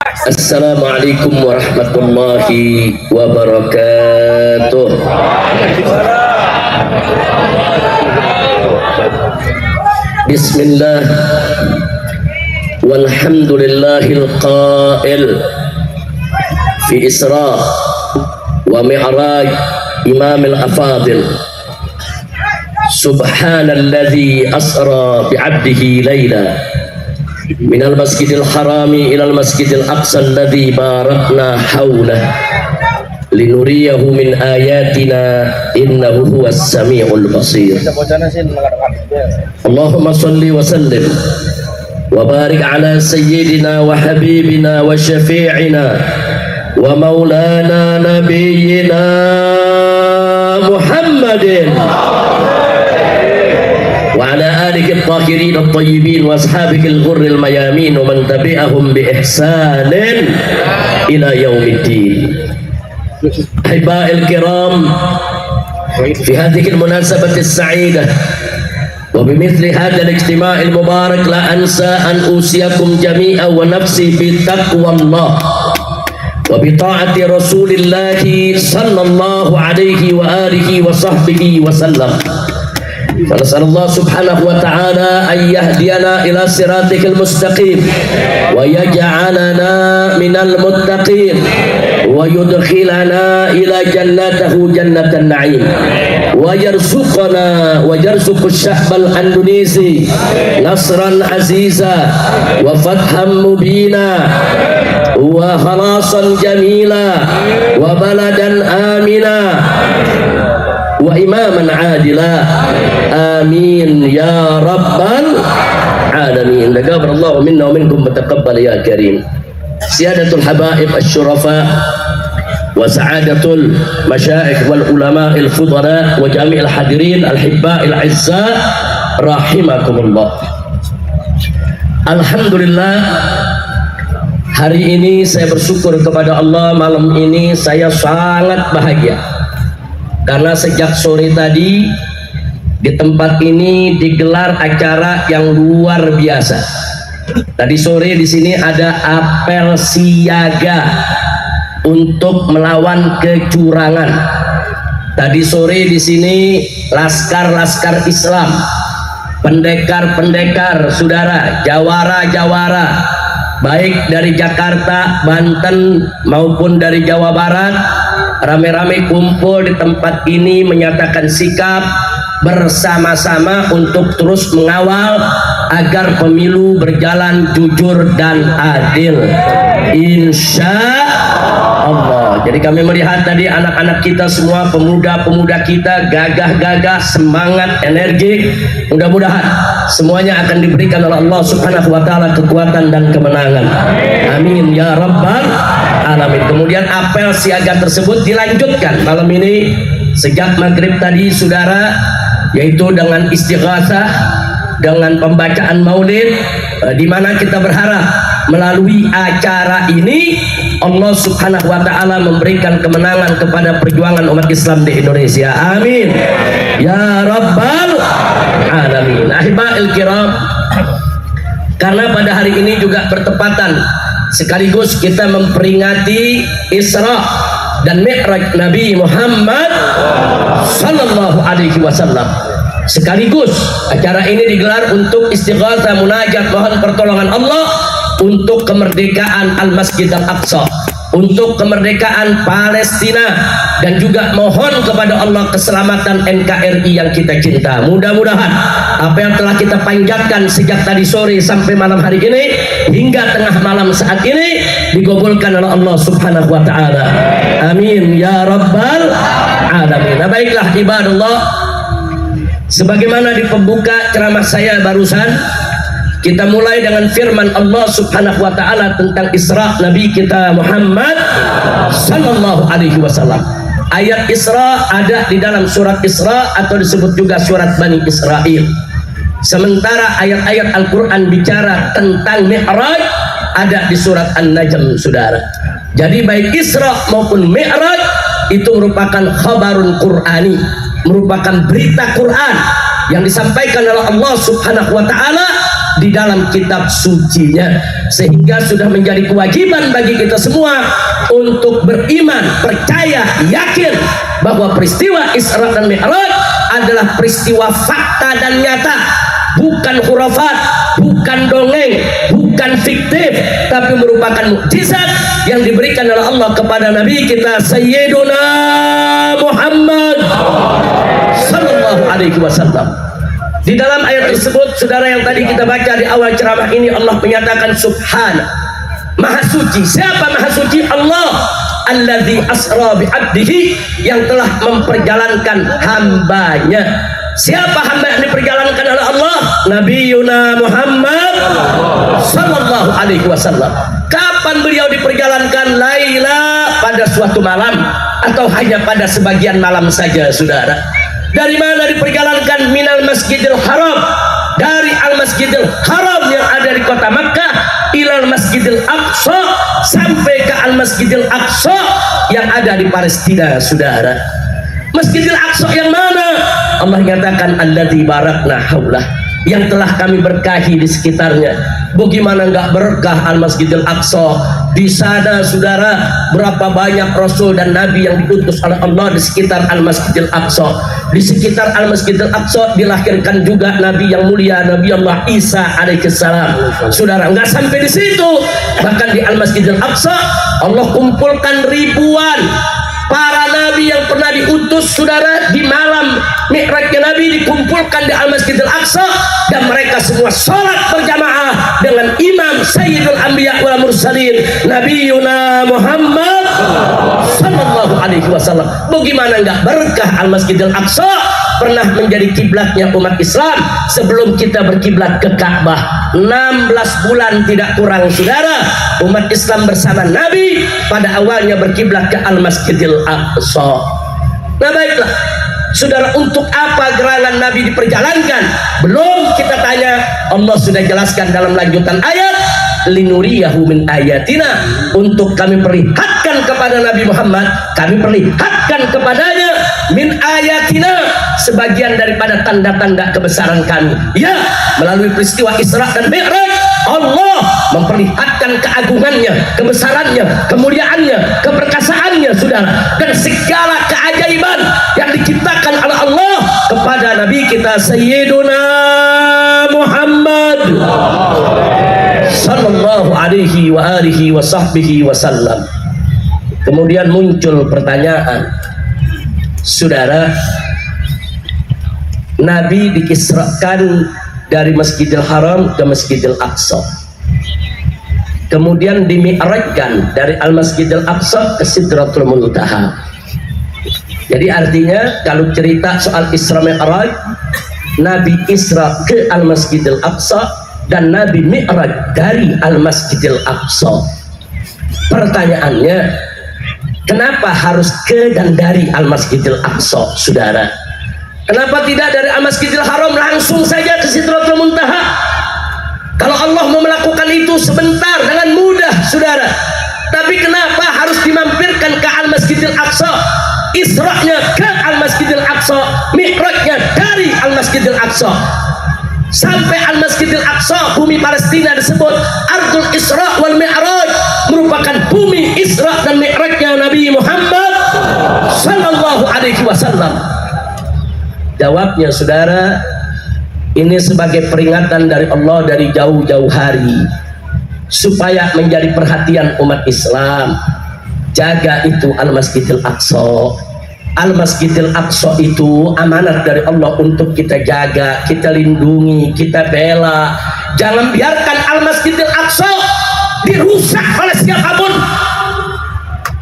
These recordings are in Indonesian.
Assalamualaikum warahmatullahi wabarakatuh. Bismillah walhamdulillahil qail fi Isra wa Mi'raj imamil afadil. Subhanalladzi asra bi'abdihi layla minal masjidil harami ilal masjidil aqsa alladzi barakna hawlah linuriyahu min ayatina innahu huwas samiul basir. Allahumma salli wa sallim wa barik ala sayyidina wa habibina wa syafi'ina wa maulana nabiyyina Muhammadin wa ala alihi at-tahirin at-tayyibin wa ashabihi al-ghurril mayamin wa man tabi'ahum bi ihsanin ila yaumiddin. Ahiba'il kiram, fi hadhihi al-munasabati as-sa'ida wa bimithli hadha al-ijtima' al-mubarak la ansa an usiyakum jami'an wa nafsi bi taqwallah wa bi ta'ati Rasulillah sallallahu alaihi wa alihi wa sahbihi wa sallam. فنسأل الله سبحانه وتعالى أن يهدينا إلى صراطه المستقيم ويجعلنا من المتقين ويدخلنا إلى جنته جنة النعيم ويرزق الشعب الأندونيسي نصرا عزيزا وفتحا مبينا وخلاصا جميلا وبلدا آمنا wa imaman adila amin ya rabbal alamin. Taqabbalallahu minna wa minkum wa taqabbal ya karim. Siyadatul habaib asy-syurafa wa sa'adatul masyaikh wal ulama al fudala wa jami'il hadirin al hibba al izza rahimakumullah. Alhamdulillah, hari ini saya bersyukur kepada Allah. Malam ini saya sangat bahagia karena sejak sore tadi di tempat ini digelar acara yang luar biasa. Tadi sore di sini ada apel siaga untuk melawan kecurangan. Tadi sore di sini laskar-laskar Islam, pendekar-pendekar, saudara, jawara-jawara, baik dari Jakarta, Banten maupun dari Jawa Barat, rame-rame kumpul di tempat ini menyatakan sikap bersama-sama untuk terus mengawal agar pemilu berjalan jujur dan adil, insya Allah. Jadi kami melihat tadi anak-anak kita semua, pemuda-pemuda kita gagah-gagah, semangat, energi. Mudah-mudahan semuanya akan diberikan oleh Allah Subhanahu wa taala kekuatan dan kemenangan. Amin ya rabbal alamin. Kemudian apel siaga tersebut dilanjutkan malam ini sejak maghrib tadi, saudara, yaitu dengan istighatsah, dengan pembacaan maulid, di mana kita berharap melalui acara ini Allah Subhanahu wa taala memberikan kemenangan kepada perjuangan umat Islam di Indonesia. Amin ya rabbal alamin. Ahiba'il kiram, karena pada hari ini juga bertepatan sekaligus kita memperingati Isra dan Mi'raj Nabi Muhammad sallallahu alaihi wasallam. Sekaligus acara ini digelar untuk istighatsah, munajat, mohon pertolongan Allah untuk kemerdekaan Al-Masjid Al-Aqsa, untuk kemerdekaan Palestina, dan juga mohon kepada Allah keselamatan NKRI yang kita cinta. Mudah-mudahan apa yang telah kita panjatkan sejak tadi sore sampai malam hari ini hingga tengah malam saat ini digabulkan oleh Allah Subhanahu wa taala. Amin ya rabbal alamin. Nah, baiklah ibadallah, sebagaimana di pembuka ceramah saya barusan, kita mulai dengan firman Allah Subhanahu wa taala tentang Isra Nabi kita Muhammad sallallahu alaihi wasallam. Ayat Isra ada di dalam surat Isra atau disebut juga surat Bani Israil. Sementara ayat-ayat Al-Qur'an bicara tentang Mi'raj ada di surat An-Najm, saudara. Jadi baik Isra maupun Mi'raj itu merupakan khabarun Qur'ani, merupakan berita Quran yang disampaikan oleh Allah Subhanahu wa taala di dalam kitab sucinya, sehingga sudah menjadi kewajiban bagi kita semua untuk beriman, percaya, yakin bahwa peristiwa Isra dan Mi'raj adalah peristiwa fakta dan nyata, bukan khurafat, bukan dongeng, bukan fiktif, tapi merupakan mukjizat yang diberikan oleh Allah kepada Nabi kita Sayyiduna Muhammad sallallahu alaihi wasallam. Di dalam ayat tersebut, saudara, yang tadi kita baca di awal ceramah ini, Allah menyatakan subhana, maha suci. Siapa maha suci? Allah alladzi asra bi abdihi, yang telah memperjalankan hambanya. Siapa hamba yang diperjalankan oleh Allah? Nabiyuna Muhammad sallallahu alaihi wasallam. Kapan beliau diperjalankan? Laila, pada suatu malam, atau hanya pada sebagian malam saja, saudara. Dari mana diperjalankan? Minal Masjidil Haram, dari Al Masjidil Haram yang ada di kota Makkah, ilal Masjidil Aqsa, sampai ke Al Masjidil Aqsa yang ada di Palestina, saudara. Masjidil Aqsa yang mana? Allah nyatakan alladzi barakna haulah, yang telah kami berkahi di sekitarnya. Bagaimana enggak berkah Al Masjidil Aqsa? Di sana, saudara, berapa banyak rasul dan nabi yang diutus oleh Allah di sekitar Al Masjidil Aqsa. Di sekitar Al Masjidil Aqsa dilahirkan juga nabi yang mulia, Nabi Allah Isa alaihissalam. Saudara, enggak sampai di situ, bahkan di Al Masjidil Aqsa Allah kumpulkan ribuan para nabi yang pernah diutus, saudara. Di malam Mi'rajnya Nabi dikumpulkan di Al Masjidil Aqsa, dan mereka semua sholat berjamaah dengan Imam Sayyidul Anbiya wal Mursalin Nabiyuna Muhammad sallallahu alaihi wasallam. Bagaimana enggak berkah Al Masjidil Aqsa? Pernah menjadi kiblatnya umat Islam sebelum kita berkiblat ke Ka'bah. 16 bulan tidak kurang, saudara, umat Islam bersama Nabi pada awalnya berkiblat ke Al Masjidil Aqsa. Nah, baiklah, saudara, untuk apa gerangan Nabi diperjalankan? Belum kita tanya, Allah sudah jelaskan dalam lanjutan ayat, linuriyahu min ayatina, untuk kami perlihatkan kepada Nabi Muhammad, kami perlihatkan kepadanya min ayatina, sebagian daripada tanda-tanda kebesaran kami. Ya, melalui peristiwa Isra dan Mi'raj, Allah memperlihatkan keagungannya, kebesarannya, kemuliaannya, keperkasaannya, saudara, dan segala keajaiban yang diciptakan oleh Allah kepada Nabi kita Sayyiduna Muhammad sallallahu alaihi wa alihi wa sahbihi wasallam. Kemudian muncul pertanyaan, saudara, Nabi dikisrakan dari Masjidil Haram ke Masjidil Aqsa, kemudian dimi'rajkan dari Al Masjidil Aqsa ke Sidratul Muntaha. Jadi artinya, kalau cerita soal Isra Mi'raj, Nabi Isra ke Al Masjidil Aqsa dan Nabi Mi'raj dari Al Masjidil Aqsa. Pertanyaannya, kenapa harus ke dan dari Al Masjidil Aqsa, saudara? Kenapa tidak dari Al Masjidil Haram langsung saja ke Sidratul Muntaha? Kalau Allah mau melakukan itu sebentar dengan mudah, saudara. Tapi kenapa harus dimampirkan ke Al Masjidil Aqsa? Isra'nya ke Al Masjidil Aqsa, Mi'rajnya dari Al Masjidil Aqsa. Sampai Al Masjidil Aqsa, bumi Palestina, disebut Ardul Isra wal Mi'raj, merupakan bumi Isra dan Mi'rajnya Nabi Muhammad sallallahu alaihi wasallam. Jawabnya, saudara, ini sebagai peringatan dari Allah dari jauh-jauh hari, supaya menjadi perhatian umat Islam. Jaga itu Al Masjidil Aqsa. Al Masjidil Aqsa itu amanat dari Allah untuk kita jaga, kita lindungi, kita bela. Jangan biarkan Al Masjidil Aqsa dirusak oleh siapapun.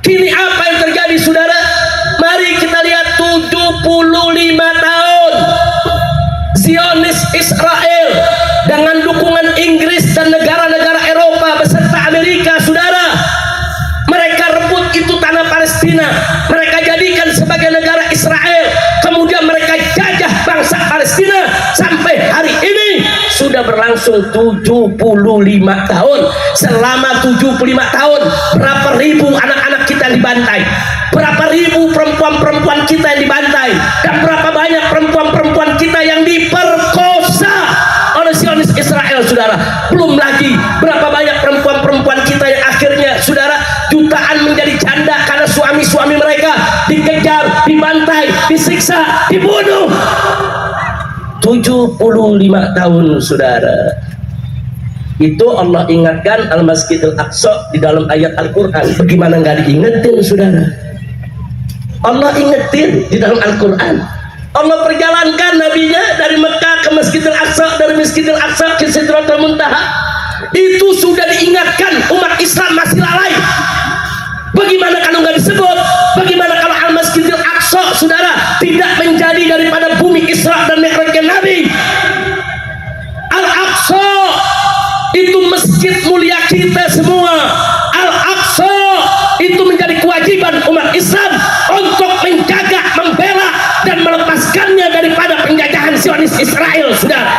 Kini apa yang terjadi, saudara? Mari kita lihat 75 tahun Zionis Israel dengan dukungan Inggris dan negara-negara Eropa beserta Amerika, saudara. Mereka rebut itu tanah Palestina, mereka jadikan sebagai negara Israel, kemudian mereka jajah bangsa Palestina. Sampai hari ini sudah berlangsung 75 tahun. Selama 75 tahun, berapa ribu anak-anak kita dibantai, berapa ribu perempuan-perempuan kita yang dibantai, dan berapa banyak perempuan-perempuan kita yang diperkosa oleh Zionis Israel, saudara. disiksa, dibunuh 75 tahun, saudara. Itu Allah ingatkan Al-Masjidil Aqsa di dalam ayat Al-Quran. Bagaimana nggak diingetin, saudara? Allah ingetin di dalam Al-Quran. Allah perjalankan nabinya dari Mekah ke Masjidil Aqsa, dari Masjidil Aqsa ke Sidratul Muntaha. Itu sudah diingatkan, umat Islam masih lalai. Bagaimana kalau nggak disebut? Bagaimana kalau Al-Masjidil Aqsa, saudara, tidak menjadi daripada bumi Isra dan Mi'rajnya Nabi? Al-Aqsa itu masjid mulia kita semua. Al-Aqsa itu menjadi kewajiban umat Islam untuk menjaga, membela, dan melepaskannya daripada penjajahan Zionis Israel, saudara.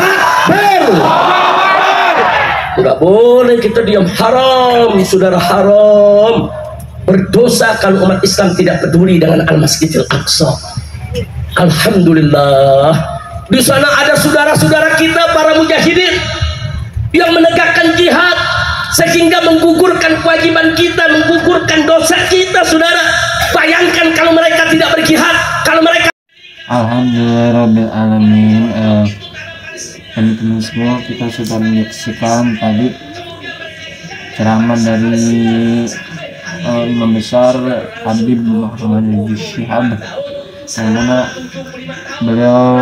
Takbir. Tidak boleh kita diam, haram, saudara, haram. Berdosa kalau umat Islam tidak peduli dengan Al-Masjidil Aqsa. Alhamdulillah, di sana ada saudara-saudara kita para mujahidin yang menegakkan jihad sehingga menggugurkan kewajiban kita, menggugurkan dosa kita, saudara. Bayangkan kalau mereka tidak berjihad, kalau mereka. Alhamdulillahirrabbilalamin. Teman-teman semua, kita sudah menyaksikan tadi ceramah dari Imam Besar Habib Muhammad Rizik Syihab, yang mana beliau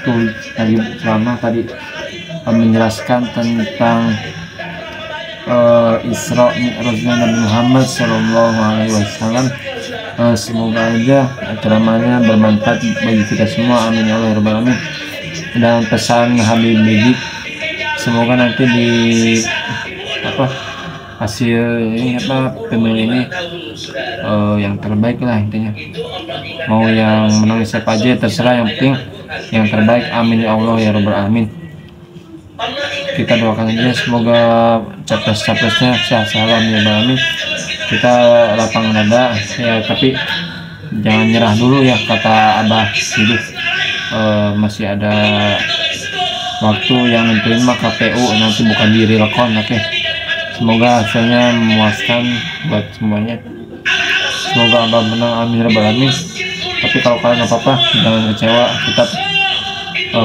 tuh tadi ceramah tadi menjelaskan tentang Isra Mi'rajnya Nabi Muhammad Shallallahu Alaihi Wasallam. Semoga aja ceramahnya bermanfaat bagi kita semua, amin ya Allah ya Rabbal alamin. Dan pesan Habib Rizik, semoga nanti di hasil ini pemilu ini yang terbaik lah intinya. Mau yang menang siapa aja terserah, yang penting yang terbaik, amin ya Allah ya Rabbal alamin. Kita doakan aja semoga capres-capresnya sehat-sehat ya Rabbal alamin. Kita lapang dada ya, tapi jangan nyerah dulu ya, kata Abah Sidik. Masih ada waktu yang nentuin mah KPU, nanti bukan di realcon. Oke. Semoga hasilnya memuaskan buat semuanya. Semoga Abah menang, amin rabbal alamin. Tapi kalau kalian nggak apa-apa, jangan kecewa, tetap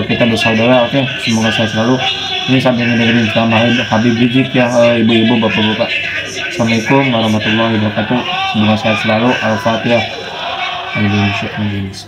kita bersaudara. Oke. Semoga sehat selalu. Ini sambil ngedengerin sama Habib Rizik ya, ibu-ibu, bapak-bapak. Assalamualaikum warahmatullahi wabarakatuh. Semoga sehat selalu. Al-Fatihah. Alhamdulillah.